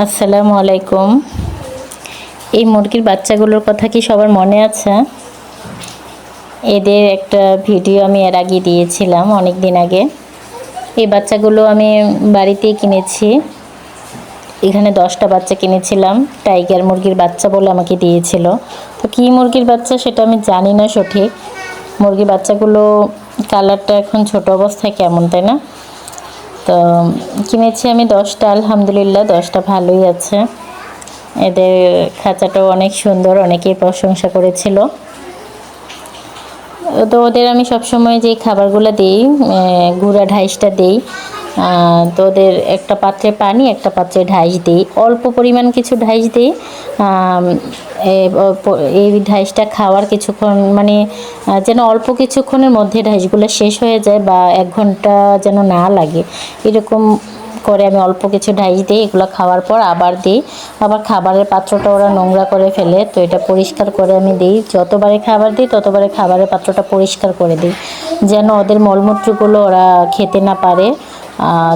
আসসালামু আলাইকুম। এই মুরগির বাচ্চাগুলোর কথা কি সবার মনে আছে? এদের একটা ভিডিও আমি এর আগে দিয়েছিলাম অনেক দিন আগে। এই বাচ্চাগুলো আমি বাড়িতেই কিনেছি। এখানে 10টা বাচ্চা কিনেছিলাম। টাইগার মুরগির বাচ্চা বলে আমাকে দিয়েছিল। তো কী মুরগির বাচ্চা সেটা আমি জানি না সঠিক। মুরগির বাচ্চাগুলো কালারটা এখন ছোট অবস্থায় কেমন, তাই না? তো কিনেছি আমি 10টা, আলহামদুলিল্লাহ 10টা ভালোই আছে। এদের খাঁচাটাও অনেক সুন্দর, অনেকেই প্রশংসা করেছিল। তো ওদের আমি সবসময় যে খাবারগুলো দিই, গুঁড়া ঢাইসটা দিই। তো ওদের একটা পাত্রে পানি, একটা পাত্রে ঢাইস দিই, অল্প পরিমাণ কিছু ঢাইস দিই। এই ঢাইসটা খাওয়ার কিছুক্ষণ মানে যেন অল্প কিছুক্ষণের মধ্যে ঢাইসগুলো শেষ হয়ে যায় বা 1 ঘন্টা যেন না লাগে, এরকম করে আমি অল্প কিছু ঢাইস দিই। এগুলো খাওয়ার পর আবার দিই। আবার খাবারের পাত্রটা ওরা নোংরা করে ফেলে, তো এটা পরিষ্কার করে আমি দিই। যতবারে খাবার দিই ততবারে খাবারের পাত্রটা পরিষ্কার করে দিই, যেন ওদের মলমূত্রগুলো ওরা খেতে না পারে,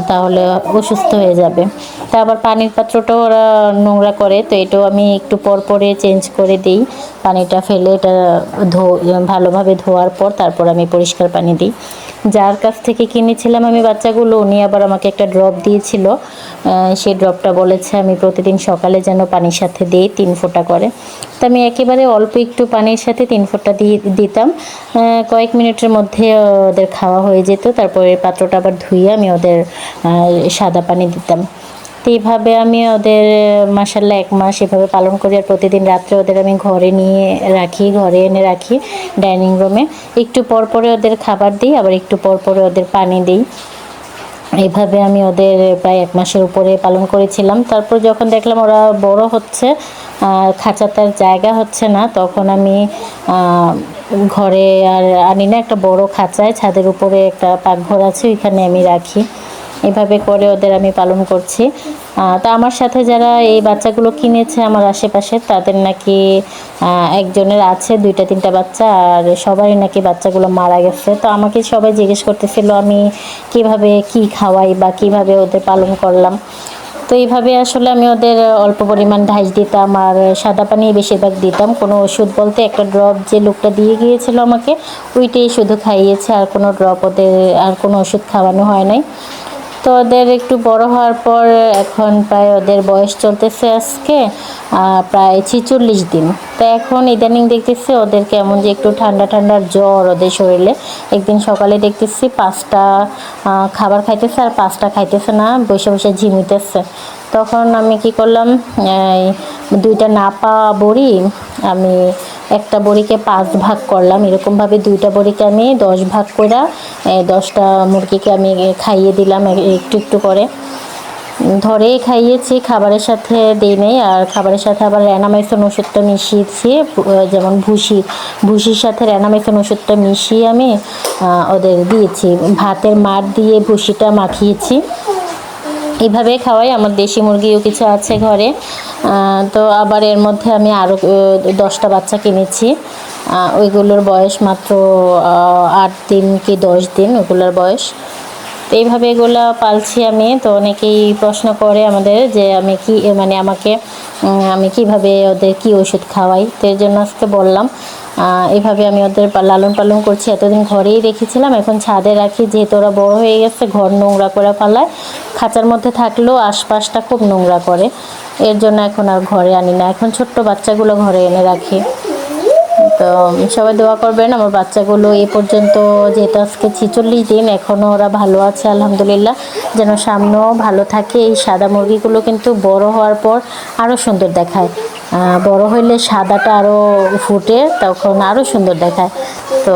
তাহলে অসুস্থ হয়ে যাবে। তা আবার পানির পাত্রটাও ওরা নোংরা করে, তো এটাও আমি একটু পর পরে চেঞ্জ করে দিই। পানিটা ফেলে এটা ভালোভাবে ধোয়ার পর তারপর আমি পরিষ্কার পানি দিই। যার কাছ থেকে কিনেছিলাম আমি বাচ্চাগুলো, উনি আবার আমাকে একটা ড্রপ দিয়েছিল। সেই ড্রপটা বলেছে আমি প্রতিদিন সকালে যেন পানির সাথে দিই 3 ফোঁটা করে। তো আমি একেবারে অল্প একটু পানির সাথে 3 ফোঁটা দিয়ে দিতাম। কয়েক মিনিটের মধ্যে ওদের খাওয়া হয়ে যেত। তারপরে পাত্রটা আবার ধুয়ে আমি ওদের সাদা পানি দিতাম। তো এইভাবে আমি ওদের মাশাআল্লাহ 1 মাস এভাবে পালন করি। আর প্রতিদিন রাত্রে ওদের আমি ঘরে নিয়ে রাখি, ঘরে এনে রাখি ডাইনিং রুমে। একটু পর পরে ওদের খাবার দিই, আবার একটু পর পরে ওদের পানি দিই। এইভাবে আমি ওদের প্রায় 1 মাসের উপরে পালন করেছিলাম। তারপর যখন দেখলাম ওরা বড় হচ্ছে, খাঁচাটার জায়গা হচ্ছে না, তখন আমি ঘরে আর আনি না, একটা বড় খাঁচায় ছাদের উপরে একটা পাকঘর আছে, ওইখানে আমি রাখি। এভাবে করে ওদের আমি পালন করছি। তা আমার সাথে যারা এই বাচ্চাগুলো কিনেছে আমার আশেপাশে, তাদের নাকি একজনের আছে 2টা-3টা বাচ্চা, আর সবারই নাকি বাচ্চাগুলো মারা গেছে। তো আমাকে সবাই জিজ্ঞেস করতেছিল আমি কিভাবে কি খাওয়াই বা কিভাবে ওদের পালন করলাম। তো এইভাবে আসলে আমি ওদের অল্প পরিমাণ ঢাইস দিতাম আর সাদা পানি বেশিরভাগ দিতাম। কোনো ওষুধ বলতে একটা ড্রপ যে লোকটা দিয়ে গিয়েছিল আমাকে, ওইটাই শুধু খাইয়েছে, আর কোনো ড্রপ ওদের আর কোনো ওষুধ খাওয়ানো হয় নাই। তো ওদের একটু বড় হওয়ার পর এখন প্রায় ওদের বয়স চলতেছে আজকে প্রায় 46 দিন। তো এখন ইদানিং দেখতেছি ওদের কেমন যে একটু ঠান্ডা ঠান্ডার জ্বর ওদের শরীরে। একদিন সকালে দেখতেছি 5টা খাবার খাইতেছে আর 5টা খাইতেছে না, বসে বসে ঝিমিতেছে। তখন আমি কি করলাম, 2টা নাপা বড়ি, আমি একটা বড়িকে 5 ভাগ করলাম, এরকমভাবে 2টা বড়িকে আমি 10 ভাগ করে 10টা মুরগিকে আমি খাইয়ে দিলাম একটু একটু করে। ধরেই খাইয়েছি, খাবারের সাথে দিই নেই। আর খাবারের সাথে আবার র্যানামাইসিন ওষুধটা মিশিয়েছি, যেমন ভুসির সাথে র্যানামাইসিন ওষুধটা মিশিয়ে আমি ওদের দিয়েছি। ভাতের মাড় দিয়ে ভুসিটা মাখিয়েছি, এইভাবে খাওয়াই। আমার দেশি মুরগিও কিছু আছে ঘরে। তো আবার এর মধ্যে আমি আরও 10টা বাচ্চা কিনেছি। ওইগুলোর বয়স মাত্র 8 দিন কি 10 দিন ওগুলোর বয়স। তো এইভাবে এগুলো পালছি আমি। তো অনেকেই প্রশ্ন করে আমাদের যে আমি কি মানে আমি কিভাবে ওদের কি ওষুধ খাওয়াই। তো এর জন্য আজকে বললাম এইভাবে আমি ওদের লালন পালন করছি। এতদিন ঘরেই রেখেছিলাম, এখন ছাদে রাখি, যেহেতু ওরা বড় হয়ে গেছে, ঘর নোংরা করে ফেলায়। খাঁচার মধ্যে থাকলেও আশপাশটা খুব নোংরা করে, এর জন্য এখন আর ঘরে আনি না, এখন ছোট্ট বাচ্চাগুলো ঘরে এনে রাখি। তো সবাই দোয়া করবেন আমার বাচ্চাগুলো এ পর্যন্ত, যেহেতু আজকে 46 দিন, এখনও ওরা ভালো আছে আলহামদুলিল্লাহ, যেন সামনেও ভালো থাকে। এই সাদা মুরগিগুলো কিন্তু বড় হওয়ার পর আরও সুন্দর দেখায়, বড় হইলে সাদাটা আরও ফুটে, তখন আরও সুন্দর দেখায়। তো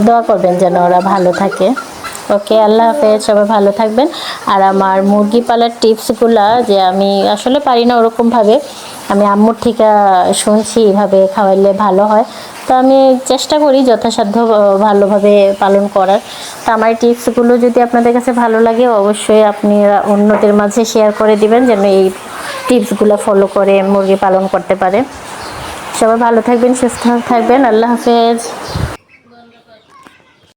দোয়া করবেন যেন ওরা ভালো থাকে। ওকে, আল্লাহ হাফেজ, সবাই ভালো থাকবেন। আর আমার মুরগি পালার টিপসগুলো যে আমি আসলে পারি না ওরকমভাবে, আমি আম্মুর থেকে শুনছি এভাবে খাওয়াইলে ভালো হয়। তো আমি চেষ্টা করি যথাসাধ্য ভালোভাবে পালন করার। তো আমার এই টিপসগুলো যদি আপনাদের কাছে ভালো লাগে, অবশ্যই আপনি অন্যদের মাঝে শেয়ার করে দিবেন যেন এই টিপসগুলো ফলো করে মুরগি পালন করতে পারে। সবাই ভালো থাকবেন, সুস্থ থাকবেন, আল্লাহ হাফেজ।